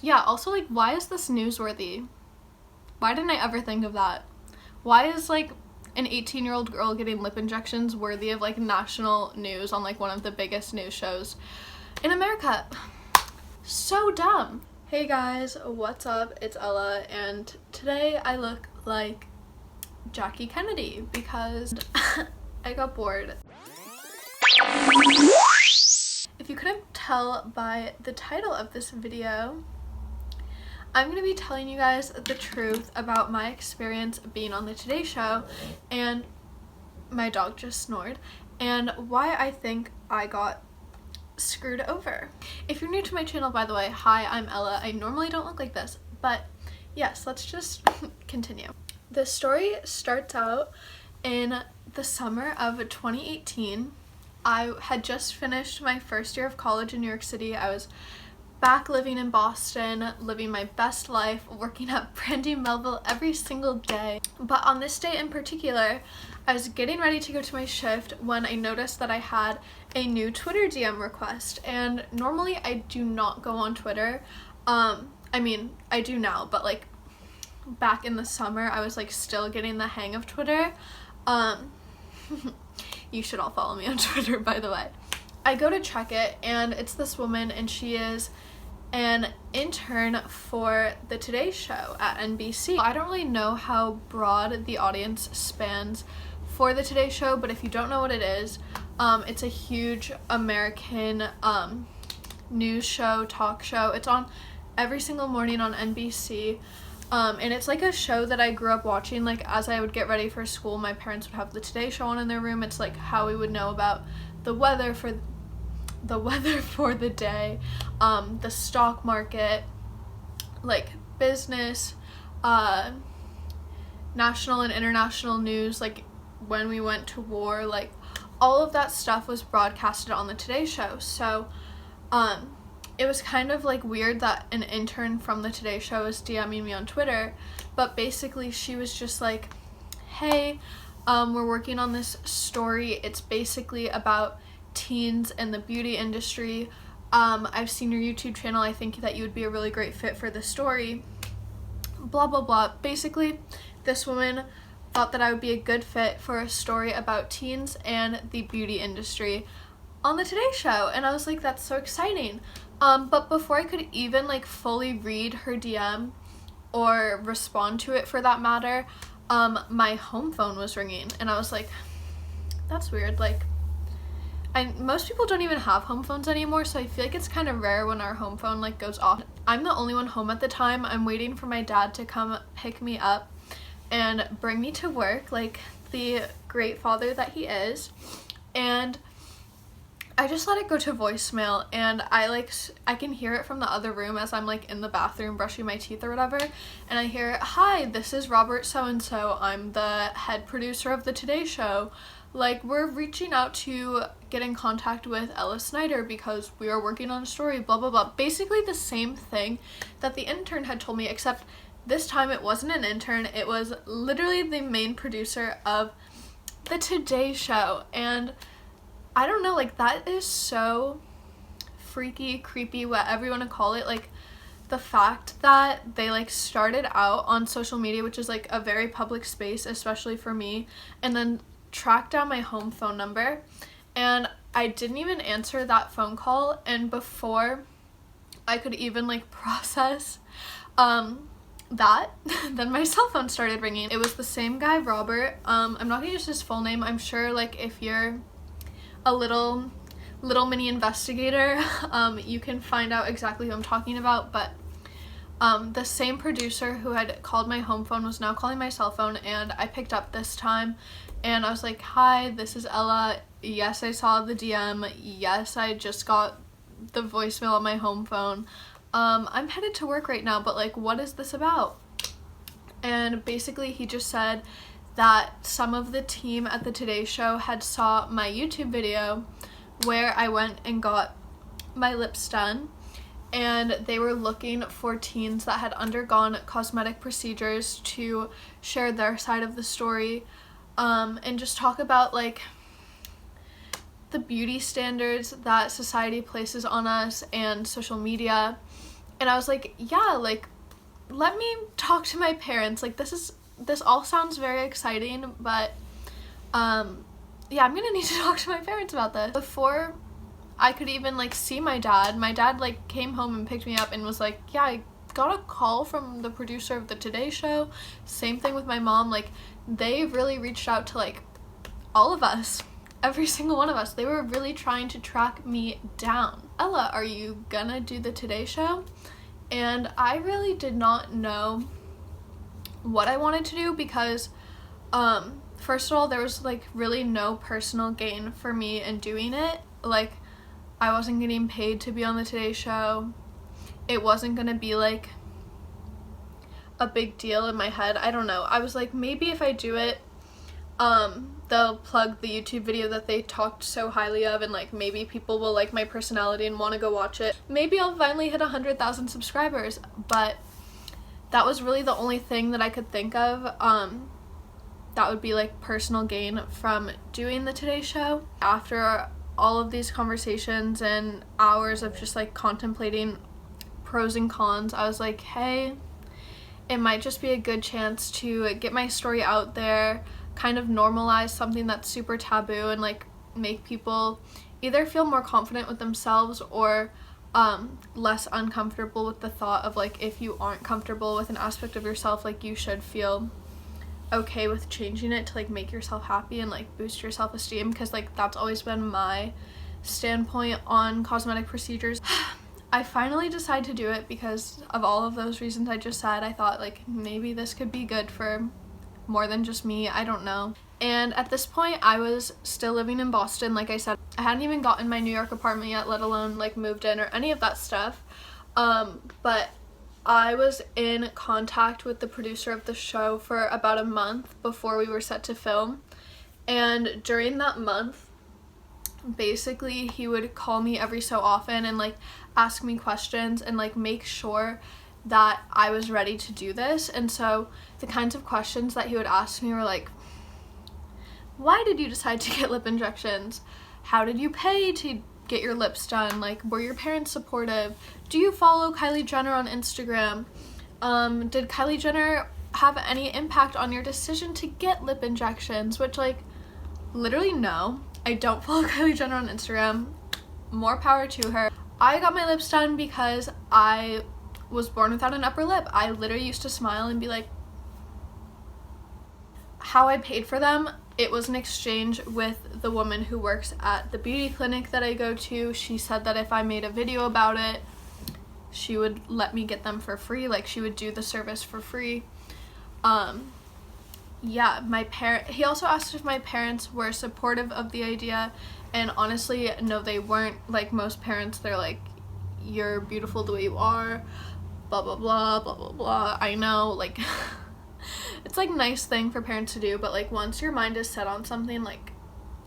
Yeah, also, like, why is this newsworthy? Why didn't I ever think of that? Why is, like, an 18-year-old girl getting lip injections worthy of, like, national news on, like, one of the biggest news shows in America? So dumb. Hey guys, what's up? It's Ella, and today I look like Jackie Kennedy because I got bored. If you couldn't tell by the title of this video, I'm going to be telling you guys the truth about my experience being on the Today Show, and my dog just snored, and why I think I got screwed over. If you're new to my channel, by the way, hi, I'm Ella. I normally don't look like this, but yes, let's just continue. The story starts out in the summer of 2018. I had just finished my first year of college in New York City. I was back living in Boston, living my best life, working at Brandy Melville every single day. But on this day in particular, I was getting ready to go to my shift when I noticed that I had a new Twitter DM request. And normally I do not go on Twitter. I mean, I do now, but like back in the summer, I was like still getting the hang of Twitter. You should all follow me on Twitter, by the way. I go to check it, and it's this woman, and she is an intern for the Today Show at NBC. I don't really know how broad the audience spans for the Today Show, but if you don't know what it is, it's a huge American news show, talk show. It's on every single morning on NBC, and it's like a show that I grew up watching. Like, as I would get ready for school, my parents would have the Today Show on in their room. It's like how we would know about the weather for the day, the stock market, like business, national and international news, like when we went to war, like all of that stuff was broadcasted on the Today Show. So it was kind of like weird that an intern from the Today Show was DMing me on Twitter, but basically she was just like, hey, we're working on this story. It's basically about teens and the beauty industry. I've seen your YouTube channel. I think that you would be a really great fit for the story. Blah, blah, blah. Basically, this woman thought that I would be a good fit for a story about teens and the beauty industry on the Today Show. And I was like, that's so exciting. But before I could even like fully read her DM or respond to it for that matter, my home phone was ringing, and I was like, that's weird. Like, most people don't even have home phones anymore, so I feel like it's kind of rare when our home phone like goes off. I'm the only one home at the time. I'm waiting for my dad to come pick me up and bring me to work, like the great father that he is. And I just let it go to voicemail, and I can hear it from the other room as I'm like in the bathroom brushing my teeth or whatever, and I hear, hi, this is Robert so-and-so. I'm the head producer of the Today Show. Like, we're reaching out to get in contact with Ella Snyder because we are working on a story, blah, blah, blah. Basically the same thing that the intern had told me, except this time it wasn't an intern. It was literally the main producer of the Today Show. And I don't know, like, that is so freaky, creepy, whatever you want to call it. Like, the fact that they like started out on social media, which is like a very public space, especially for me, and then tracked down my home phone number, and I didn't even answer that phone call, and before I could even like process that, then my cell phone started ringing. It was the same guy, Robert. I'm not gonna use his full name. I'm sure like if you're a little mini investigator, you can find out exactly who I'm talking about, but the same producer who had called my home phone was now calling my cell phone, and I picked up this time, and I was like, hi, this is Ella. Yes, I saw the DM. Yes, I just got the voicemail on my home phone. I'm headed to work right now, but like, what is this about? And basically he just said that some of the team at the Today Show had saw my YouTube video where I went and got my lips done, and they were looking for teens that had undergone cosmetic procedures to share their side of the story, and just talk about like the beauty standards that society places on us and social media, And I was like, yeah, like, let me talk to my parents. Like, this all sounds very exciting, but yeah, I'm gonna need to talk to my parents about this. Before I could even like see my dad like came home and picked me up and was like, yeah, I got a call from the producer of the Today Show. Same thing with my mom. Like, they really reached out to like all of us, every single one of us. They were really trying to track me down. Ella, are you gonna do the Today Show? And I really did not know what I wanted to do because first of all, there was like really no personal gain for me in doing it. Like, I wasn't getting paid to be on the Today Show. It wasn't gonna be like a big deal in my head. I don't know. I was like, maybe if I do it, they'll plug the YouTube video that they talked so highly of, and like maybe people will like my personality and want to go watch it. Maybe I'll finally hit 100,000 subscribers, but that was really the only thing that I could think of that would be like personal gain from doing the Today Show. After all of these conversations and hours of just like contemplating pros and cons, I was like, hey, it might just be a good chance to get my story out there, kind of normalize something that's super taboo, and like make people either feel more confident with themselves or less uncomfortable with the thought of like, if you aren't comfortable with an aspect of yourself, like you should feel okay with changing it to like make yourself happy and like boost your self-esteem, because like that's always been my standpoint on cosmetic procedures. I finally decided to do it because of all of those reasons I just said. I thought like maybe this could be good for more than just me, I don't know. And at this point I was still living in Boston. Like I said, I hadn't even gotten my New York apartment yet, let alone like moved in or any of that stuff. But I was in contact with the producer of the show for about a month before we were set to film, and during that month basically he would call me every so often and like ask me questions and like make sure that I was ready to do this. And so the kinds of questions that he would ask me were like, why did you decide to get lip injections? How did you pay to get your lips done? Like, were your parents supportive? Do you follow Kylie Jenner on Instagram? Did Kylie Jenner have any impact on your decision to get lip injections? Which, like, literally no. I don't follow Kylie Jenner on Instagram. More power to her. I got my lips done because I was born without an upper lip. I literally used to smile and be like, how I paid for them, it was an exchange with the woman who works at the beauty clinic that I go to. She said that if I made a video about it, she would let me get them for free. Like, she would do the service for free. Yeah, he also asked if my parents were supportive of the idea, and honestly, no, they weren't. Like most parents, they're like, you're beautiful the way you are, blah blah blah blah blah blah. I know, like it's like nice thing for parents to do, but like once your mind is set on something, like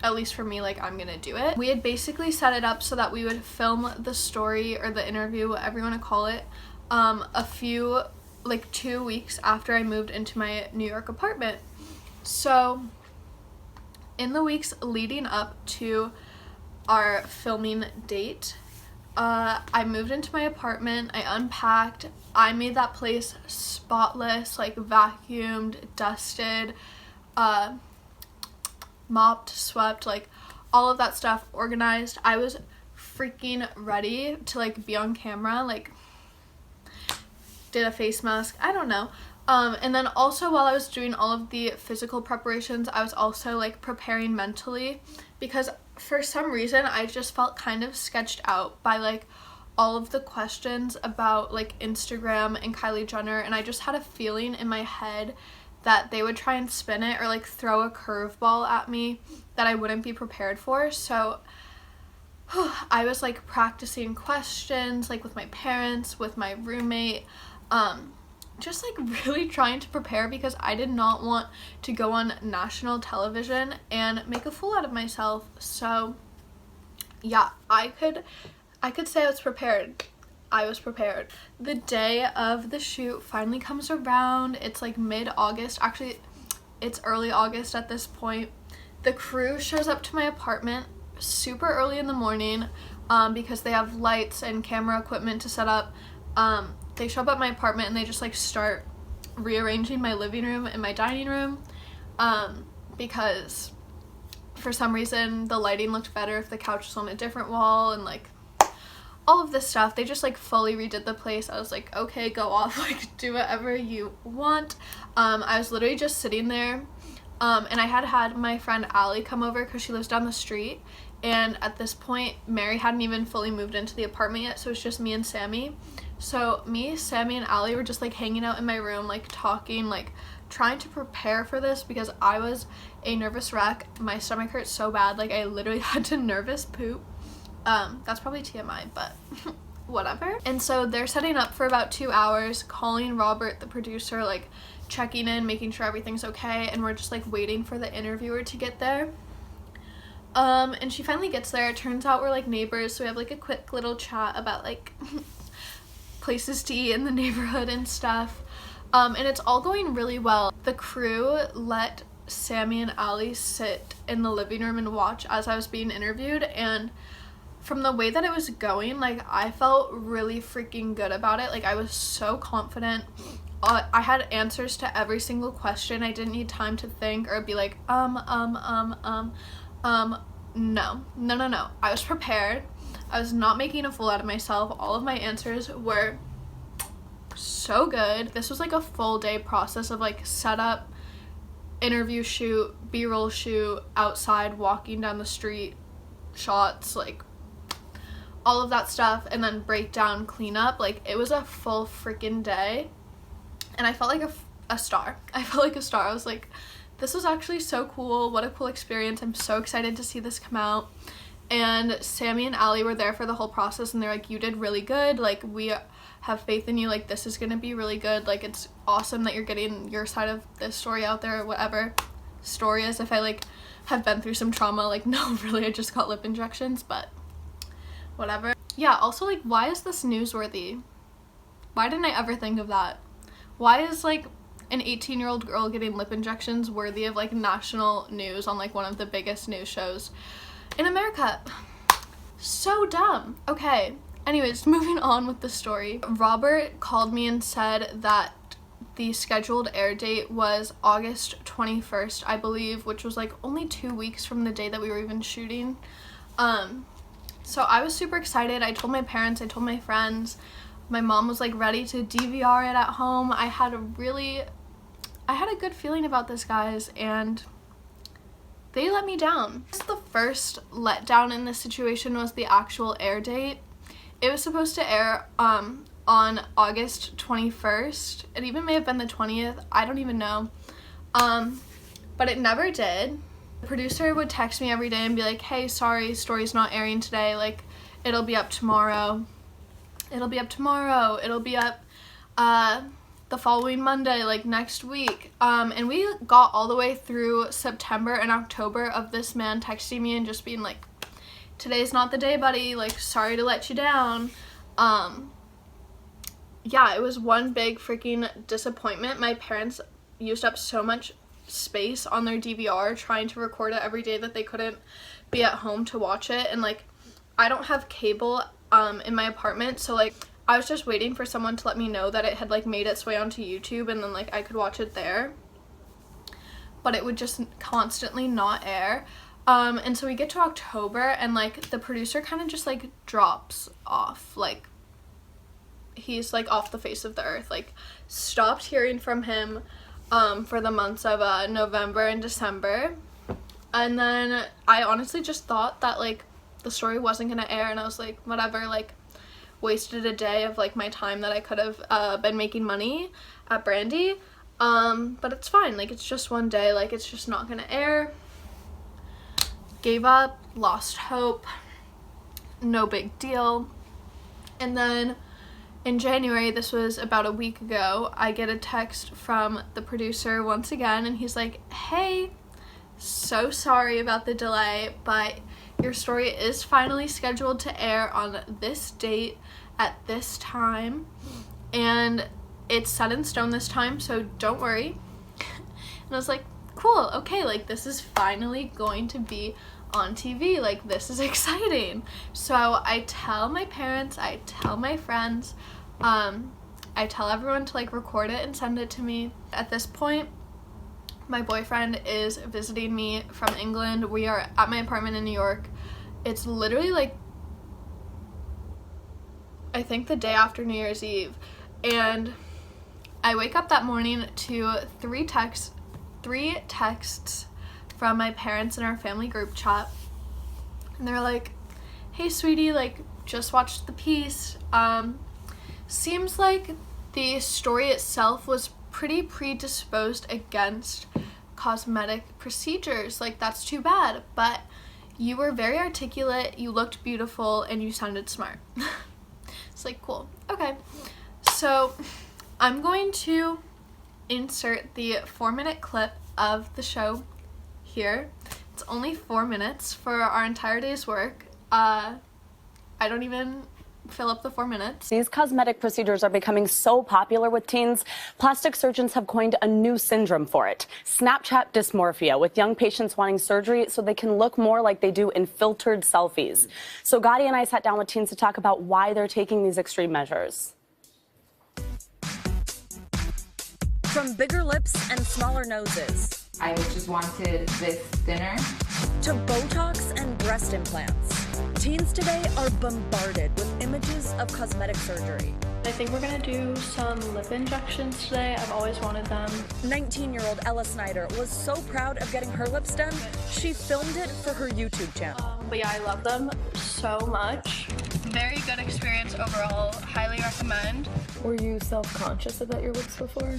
at least for me, like I'm gonna do it. We had basically set it up so that we would film the story or the interview, whatever you want to call it, a few, like 2 weeks after I moved into my New York apartment. So in the weeks leading up to our filming date, I moved into my apartment, I unpacked, I made that place spotless, like vacuumed, dusted, mopped, swept, like all of that stuff organized. I was freaking ready to like be on camera, like did a face mask, I don't know. And then also while I was doing all of the physical preparations, I was also like preparing mentally, because for some reason I just felt kind of sketched out by like all of the questions about like Instagram and Kylie Jenner, and I just had a feeling in my head that they would try and spin it or like throw a curveball at me that I wouldn't be prepared for. So I was like practicing questions like with my parents, with my roommate, just like really trying to prepare, because I did not want to go on national television and make a fool out of myself. So yeah, I could say I was prepared. I was prepared. The day of the shoot finally comes around. It's like mid-August. Actually, it's early August at this point. The crew shows up to my apartment super early in the morning because they have lights and camera equipment to set up. they show up at my apartment and they just like start rearranging my living room and my dining room, because for some reason the lighting looked better if the couch was on a different wall, and like all of this stuff. They just like fully redid the place. I was like, okay, go off, like do whatever you want. I was literally just sitting there, and I had my friend Allie come over because she lives down the street, and at this point Mary hadn't even fully moved into the apartment yet, so it's just me and Sammy. So me, Sammy, and Allie were just like hanging out in my room, like talking, like trying to prepare for this because I was a nervous wreck. My stomach hurt so bad, like I literally had to nervous poop. That's probably TMI, but whatever. And so they're setting up for about 2 hours, calling Robert, the producer, like checking in, making sure everything's okay, and we're just like waiting for the interviewer to get there. And she finally gets there. It turns out we're like neighbors, so we have like a quick little chat about like places to eat in the neighborhood and stuff. And it's all going really well. The crew let Sammy and Allie sit in the living room and watch as I was being interviewed, and from the way that it was going, like I felt really freaking good about it. Like I was so confident. I had answers to every single question. I didn't need time to think or be like no. I was prepared. I was not making a fool out of myself. All of my answers were so good. This was like a full day process of like setup, interview shoot, B-roll shoot, outside, walking down the street, shots, like all of that stuff, and then breakdown, cleanup. Like it was a full freaking day, and I felt like a star. I felt like a star. I was like, this was actually so cool. What a cool experience. I'm so excited to see this come out. And Sammy and Allie were there for the whole process, and they're like, you did really good. Like we have faith in you. Like this is gonna be really good. Like it's awesome that you're getting your side of this story out there, or whatever story is. If I like have been through some trauma, like no, really, I just got lip injections, but whatever. Yeah, also like, why is this newsworthy? Why didn't I ever think of that? Why is like an 18-year-old girl getting lip injections worthy of like national news on like one of the biggest news shows in America? So dumb. Okay, anyways, moving on with the story. Robert called me and said that the scheduled air date was August 21st, I believe, which was like only 2 weeks from the day that we were even shooting. So I was super excited. I told my parents, I told my friends. My mom was like ready to DVR it at home. I had a good feeling about this, guys, and they let me down. The first letdown in this situation was the actual air date. It was supposed to air on August 21st. It even may have been the 20th. I don't even know. But it never did. The producer would text me every day and be like, hey, sorry, story's not airing today. Like, it'll be up tomorrow. It'll be up tomorrow. It'll be up the following Monday, like next week. And we got all the way through September and October of this man texting me and just being like, today's not the day, buddy. Like, sorry to let you down. Yeah, it was one big freaking disappointment. My parents used up so much space on their DVR trying to record it every day that they couldn't be at home to watch it, and like I don't have cable in my apartment, so like I was just waiting for someone to let me know that it had like made its way onto YouTube, and then like I could watch it there, but it would just constantly not air. And so we get to October, and like the producer kind of just like drops off. Like he's like off the face of the earth. Like stopped hearing from him for the months of November and December. And then I honestly just thought that like the story wasn't gonna air, and I was like, whatever, like wasted a day of like my time that I could have been making money at Brandy. But it's fine, like it's just one day, like it's just not gonna air. Gave up, lost hope, no big deal. And then in January, this was about a week ago, I get a text from the producer once again, and he's like, hey, so sorry about the delay, but your story is finally scheduled to air on this date at this time, and it's set in stone this time, so don't worry. And I was like, cool, okay, like this is finally going to be on TV, like this is exciting. So I tell my parents, I tell my friends, I tell everyone to, like, record it and send it to me. At this point, my boyfriend is visiting me from England. We are at my apartment in New York. It's literally, like, I think the day after New Year's Eve. And I wake up that morning to three texts from my parents in our family group chat. And they're like, hey, sweetie, like, just watched the piece. Seems like the story itself was pretty predisposed against cosmetic procedures. Like, that's too bad. But you were very articulate, you looked beautiful, and you sounded smart. It's like, cool. Okay. So I'm going to insert the 4-minute clip of the show here. It's only 4 minutes for our entire day's work. I don't even fill up the 4 minutes. These cosmetic procedures are becoming so popular with teens, plastic surgeons have coined a new syndrome for it, Snapchat dysmorphia, with young patients wanting surgery so they can look more like they do in filtered selfies. So Gotti and I sat down with teens to talk about why they're taking these extreme measures. From bigger lips and smaller noses. I just wanted this thinner. To Botox and breast implants. Teens today are bombarded with images of cosmetic surgery. I think we're gonna do some lip injections today. I've always wanted them. 19-year-old Ella Snyder was so proud of getting her lips done, she filmed it for her YouTube channel. But yeah, I love them so much. Very good experience overall. Highly recommend. Were you self-conscious about your lips before?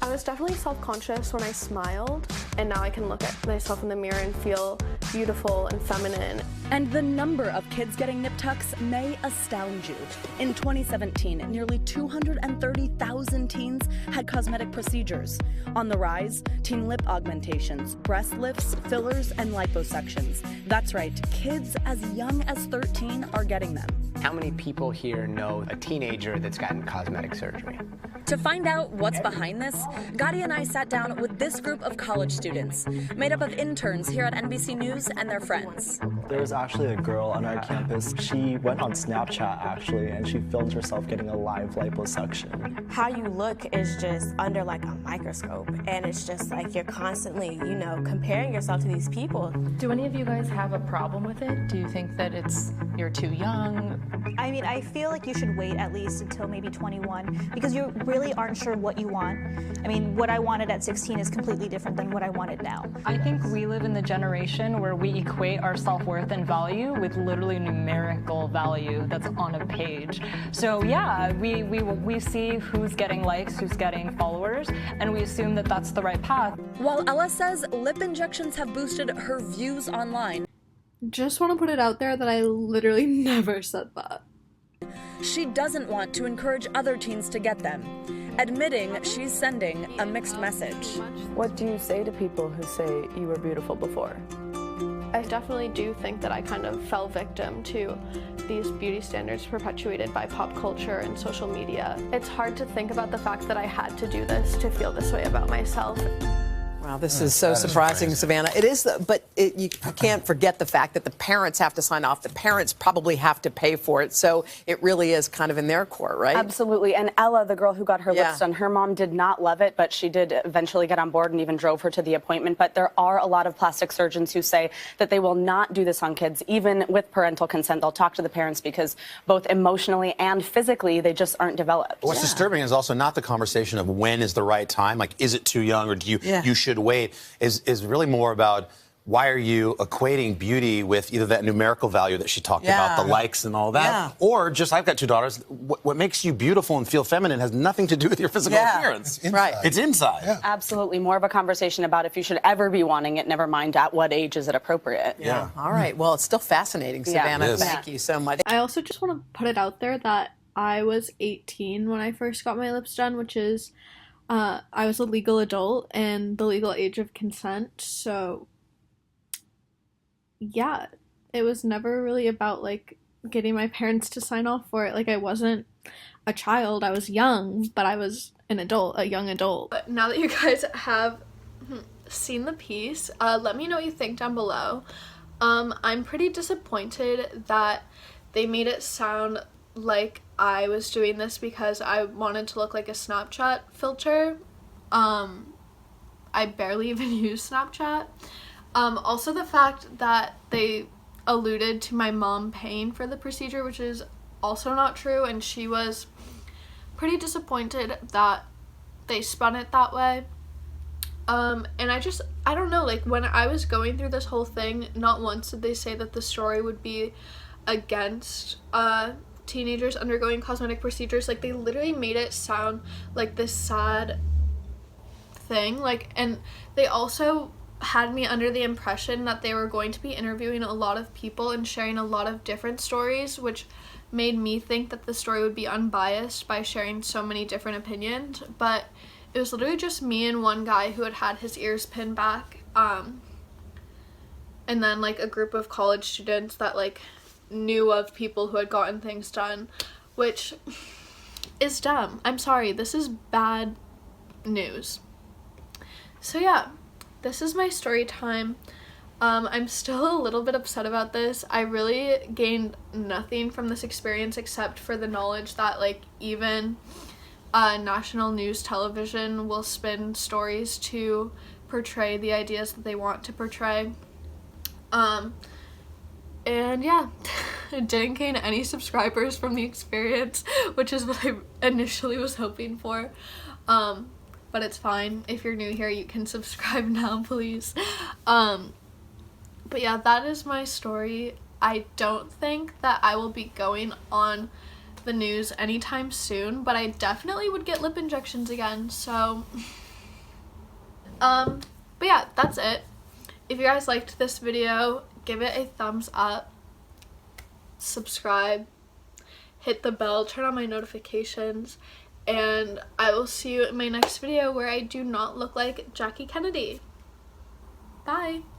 I was definitely self-conscious when I smiled, and now I can look at myself in the mirror and feel beautiful and feminine. And the number of kids getting nip tucks may astound you. In 2017, nearly 230,000 teens had cosmetic procedures. On the rise, teen lip augmentations, breast lifts, fillers, and liposuctions. That's right, kids as young as 13 are getting them. How many people here know a teenager that's gotten cosmetic surgery? To find out what's behind this, Gotti and I sat down with this group of college students, made up of interns here at NBC News and their friends. There's actually a girl on our campus. She went on Snapchat, actually, and she filmed herself getting a live liposuction. How you look is just under like a microscope, and it's just like you're constantly, you know, comparing yourself to these people. Do any of you guys have a problem with it? Do you think that you're too young? I mean, I feel like you should wait at least until maybe 21 because you really aren't sure what you want. I mean, what I wanted at 16 is completely different than what I wanted now. I think we live in the generation where we equate our self-worth and value with literally numerical value that's on a page. So yeah, we see who's getting likes, who's getting followers, and we assume that that's the right path. While Ella says lip injections have boosted her views online, Just want to put it out there that I literally never said that. she doesn't want to encourage other teens to get them, admitting she's sending a mixed message. What do you say to people who say you were beautiful before? I definitely do think that I kind of fell victim to these beauty standards perpetuated by pop culture and social media. It's hard to think about the fact that I had to do this to feel this way about myself. Wow, this is so surprising, Savannah. It is, but you can't forget the fact that the parents have to sign off. The parents probably have to pay for it. So it really is kind of in their court, right? Absolutely. And Ella, the girl who got her lips done, her mom did not love it, but she did eventually get on board and even drove her to the appointment. But there are a lot of plastic surgeons who say that they will not do this on kids, even with parental consent. They'll talk to the parents because both emotionally and physically, they just aren't developed. What's disturbing is also not the conversation of when is the right time, like is it too young or do you should wait, is really more about why are you equating beauty with either that numerical value that she talked about, the likes and all that, or just, I've got two daughters, what makes you beautiful and feel feminine has nothing to do with your physical appearance. It's inside. Absolutely. More of a conversation about if you should ever be wanting it, never mind at what age is it appropriate. All right. Well, it's still fascinating, Savannah. It is. Thank you so much. I also just want to put it out there that I was 18 when I first got my lips done, which is I was a legal adult and the legal age of consent, so yeah, it was never really about like getting my parents to sign off for it. Like, I wasn't a child, I was young, but I was an adult, a young adult. But now that you guys have seen the piece, let me know what you think down below. I'm pretty disappointed that they made it sound like I was doing this because I wanted to look like a Snapchat filter. I barely even use Snapchat. Also the fact that they alluded to my mom paying for the procedure, which is also not true, and she was pretty disappointed that they spun it that way. And I don't know, like when I was going through this whole thing, not once did they say that the story would be against teenagers undergoing cosmetic procedures. Like they literally made it sound like this sad thing, like, and they also had me under the impression that they were going to be interviewing a lot of people and sharing a lot of different stories, which made me think that the story would be unbiased by sharing so many different opinions. But it was literally just me and one guy who had his ears pinned back, and then like a group of college students that like knew of people who had gotten things done, which is dumb. I'm sorry, this is bad news. So yeah, this is my story time. I'm still a little bit upset about this. I really gained nothing from this experience except for the knowledge that like even national news television will spin stories to portray the ideas that they want to portray. And yeah, I didn't gain any subscribers from the experience, which is what I initially was hoping for. But it's fine. If you're new here, you can subscribe now, please. But yeah, that is my story. I don't think that I will be going on the news anytime soon, but I definitely would get lip injections again, so but yeah, that's it. If you guys liked this video, give it a thumbs up, subscribe, hit the bell, turn on my notifications, and I will see you in my next video where I do not look like Jackie Kennedy. Bye!